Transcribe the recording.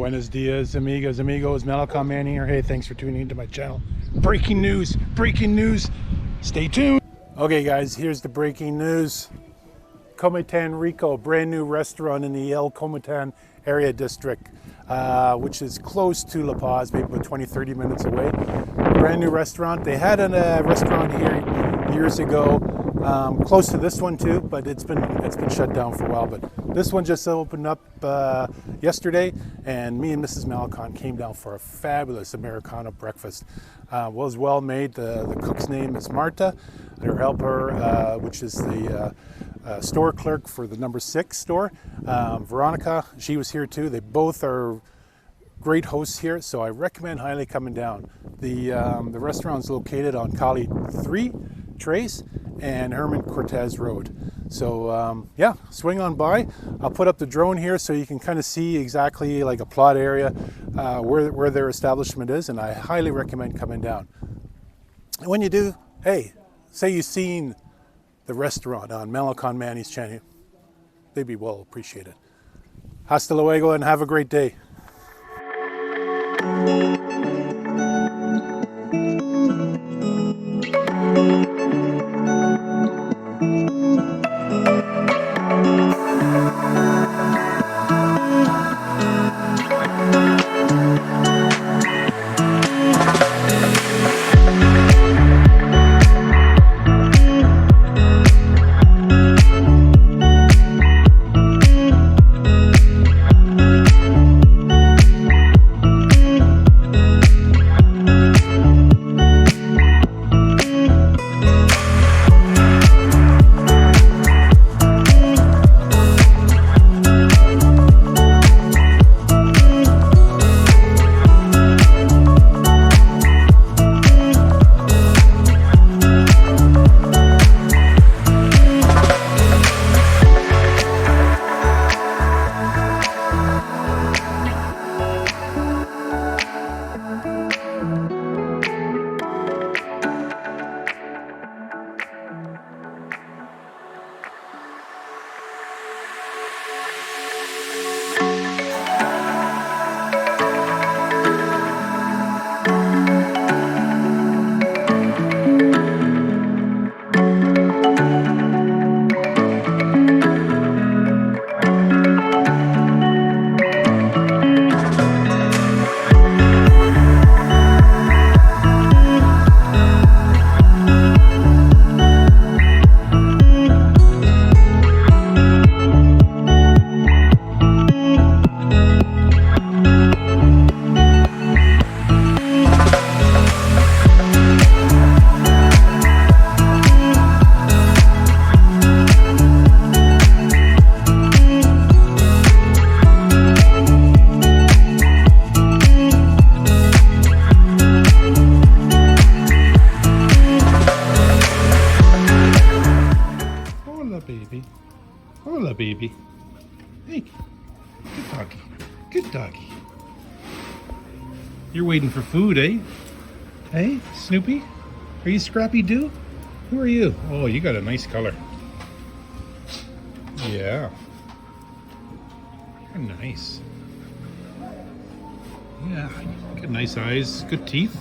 Buenos dias, amigas, amigos. Malecón Manny here. Hey, thanks for tuning into my channel. Breaking news, breaking news. Stay tuned. Okay, guys, here's the breaking news. Comitan, Rico, brand new restaurant in the Comitan area district, which is close to La Paz, maybe about 20-30 minutes away. Brand new restaurant. They had a restaurant here years ago, close to this one too, but it's been shut down for a while. But this one just opened up yesterday, and me and Mrs. Malecón came down for a fabulous Americano breakfast. Was well made. The cook's name is Marta. Her helper, which is the store clerk for the number 6 store, Veronica, she was here too. They both are great hosts here, so I recommend highly coming down. The restaurant is located on Cali 3, Trace, and Herman Cortez Road. So yeah, swing on by. I'll put up the drone here so you can kind of see exactly like a plot area where their establishment is, and I highly recommend coming down. And when you do, hey, say you've seen the restaurant on Malecón Manny's channel, they'd be well appreciated. Hasta luego and have a great day. Hola, baby. Hey, good doggy. Good doggy. You're waiting for food, eh? Hey, Snoopy? Are you Scrappy Doo? Who are you? Oh, you got a nice color. Yeah. You're nice. Yeah, you got nice eyes, good teeth.